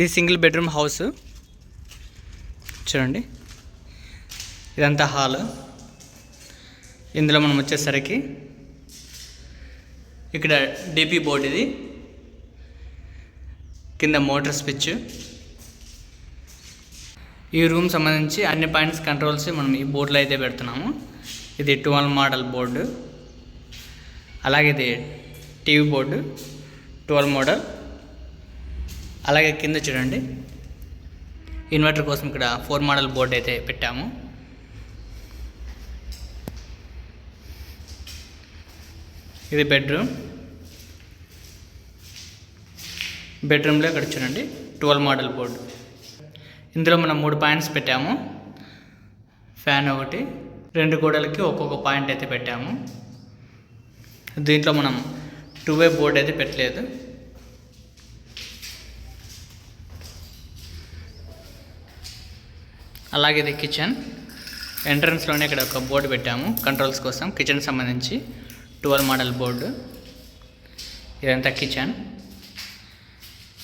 ఇది single bedroom house చూడండి. ఇదంతా హాల్. ఇందులో మనం వచ్చేసరికి ఇక్కడ డిపి బోర్డు, ఇది కింద మోటార్ స్విచ్. ఈ రూమ్ సంబంధించి అన్ని పాయింట్స్ కంట్రోల్స్ మనం ఈ బోర్డులో అయితే పెడుతున్నాము. ఇది 12 మోడల్ బోర్డు. అలాగే ఇది టీవీ బోర్డు 12 మోడల్. అలాగే కింద చూడండి ఇన్వర్టర్ కోసం ఇక్కడ 4 మోడల్ బోర్డు అయితే పెట్టాము. ఇది బెడ్రూమ్లో ఇక్కడ చూడండి 12 మోడల్ బోర్డు. ఇందులో మనం 3 పాయింట్స్ పెట్టాము. ఫ్యాన్ ఒకటి, 2 గోడలకి ఒక్కొక్క పాయింట్ అయితే పెట్టాము. దీంట్లో మనం 2-వే బోర్డు అయితే పెట్టలేదు. అలాగే ఇది కిచెన్. ఎంట్రన్స్లోనే ఇక్కడ ఒక బోర్డు పెట్టాము కంట్రోల్స్ కోసం, కిచెన్ సంబంధించి 12 మోడల్ బోర్డు. ఇదంతా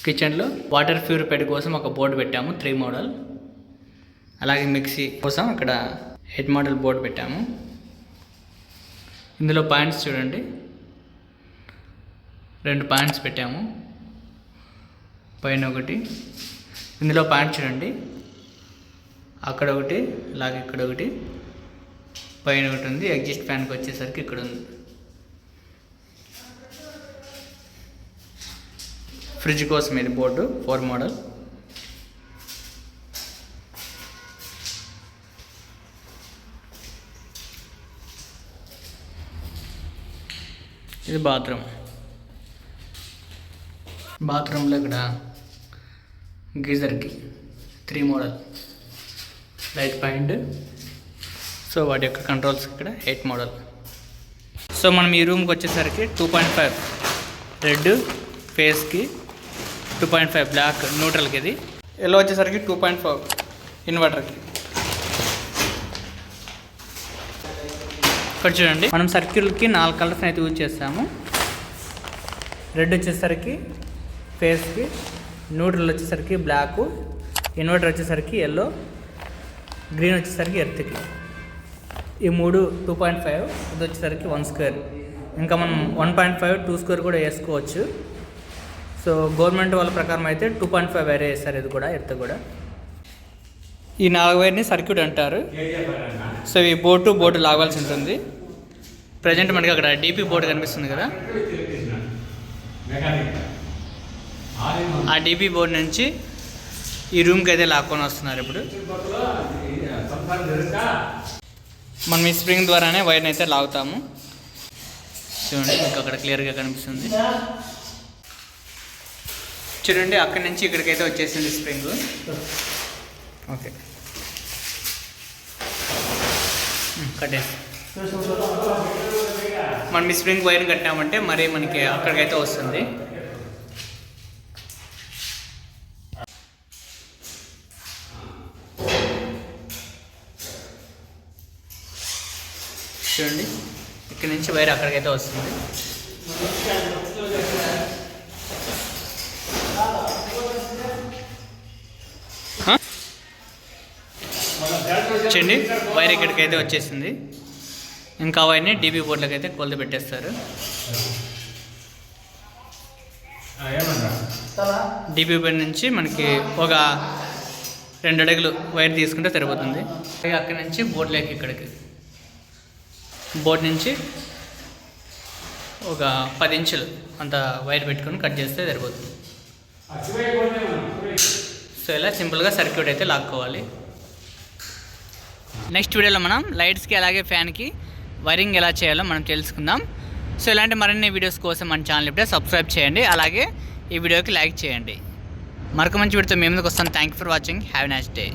కిచెన్లో వాటర్ ప్యూరిఫైడ్ కోసం ఒక బోర్డు పెట్టాము 3 మోడల్. అలాగే మిక్సీ కోసం ఇక్కడ 8 మోడల్ బోర్డు పెట్టాము. ఇందులో పాయింట్స్ చూడండి, 2 పాయింట్స్ పెట్టాము, పైన ఒకటి. ఇందులో పాయింట్ చూడండి, అక్కడ ఒకటి, అలాగే ఇక్కడ ఒకటి, పైన ఒకటి ఉంది. ఎగ్జిస్ట్ ఫ్యాన్కి వచ్చేసరికి ఇక్కడ ఉంది. ఫ్రిడ్జ్ కోసం ఇది బోర్డు 4 మోడల్. ఇది బాత్రూంలో ఇక్కడ గీజర్కి 3 మోడల్ లైట్ పాయింట్. సో వాటి యొక్క కంట్రోల్స్ ఇక్కడ 8 మోడల్. సో మనం ఈ రూమ్కి వచ్చేసరికి 2.5 రెడ్ ఫేస్కి, 2.5 బ్లాక్ న్యూట్రల్కి, ఇది ఎల్లో వచ్చేసరికి 2.5 ఇన్వర్టర్కి. ఇక్కడ చూడండి మనం సర్కిల్కి 4 కలర్స్ అయితే యూజ్ చేస్తాము. రెడ్ వచ్చేసరికి ఫేస్కి, న్యూట్రల్ వచ్చేసరికి బ్లాక్, ఇన్వర్టర్ వచ్చేసరికి ఎల్లో, గ్రీన్ వచ్చేసరికి ఎర్త్కి. ఈ 3 2.5, ఇది వచ్చేసరికి 1 స్క్వేర్. ఇంకా మనం 1.5 2 స్క్వేర్ కూడా వేసుకోవచ్చు. సో గవర్నమెంట్ వాళ్ళ ప్రకారం అయితే 2.5 వైరే వేస్తారు. ఇది కూడా ఎర్త్ కూడా. ఈ 4 వైర్ని సర్క్యూట్ అంటారు. సో ఈ బోర్డు లాగాల్సి ఉంటుంది. ప్రజెంట్ మనకి అక్కడ డిపి బోర్డు కనిపిస్తుంది కదా, ఆ డిపి బోర్డు నుంచి ఈ రూమ్కి అయితే లాక్కొని వస్తున్నారు. ఇప్పుడు మనం ఈ స్ప్రింగ్ ద్వారానే వైర్ని అయితే లాగుతాము. చూడండి మీకు అక్కడ క్లియర్గా కనిపిస్తుంది. చూడండి అక్కడి నుంచి ఇక్కడికైతే వచ్చేసింది స్ప్రింగ్. ఓకే కట్టేసి మనం ఈ స్ప్రింగ్ వైర్ని కట్టామంటే మరి మనకి అక్కడికైతే వస్తుంది. చూడండి ఇక్కడ నుంచి వైర్ అక్కడికైతే వస్తుంది. చూడండి వైర్ ఇక్కడికైతే వచ్చేసింది. ఇంకా వైర్ని డీబీ బోర్డులకు అయితే కొలత పెట్టేస్తారు. డీబీ బోర్డు నుంచి మనకి ఒక 2 అడుగులు వైర్ తీసుకుంటే సరిపోతుంది. అక్కడి నుంచి బోర్డులోకి ఇక్కడికి, బోర్డు నుంచి ఒక 10 ఇంచులు అంత వైర్ పెట్టుకొని కట్ చేస్తే సరిపోతుంది. సో ఇలా సింపుల్గా సర్క్యూట్ అయితే లాక్కోవాలి. నెక్స్ట్ వీడియోలో మనం లైట్స్కి అలాగే ఫ్యాన్కి వైరింగ్ ఎలా చేయాలో మనం తెలుసుకుందాం. సో ఇలాంటి మరిన్ని వీడియోస్ కోసం మన ఛానల్ ఇప్పుడే సబ్స్క్రైబ్ చేయండి. అలాగే ఈ వీడియోకి లైక్ చేయండి. మరొక మంచి వీడియోతో మేము ముందుకు వస్తాం. Thank you for watching. Have a nice day.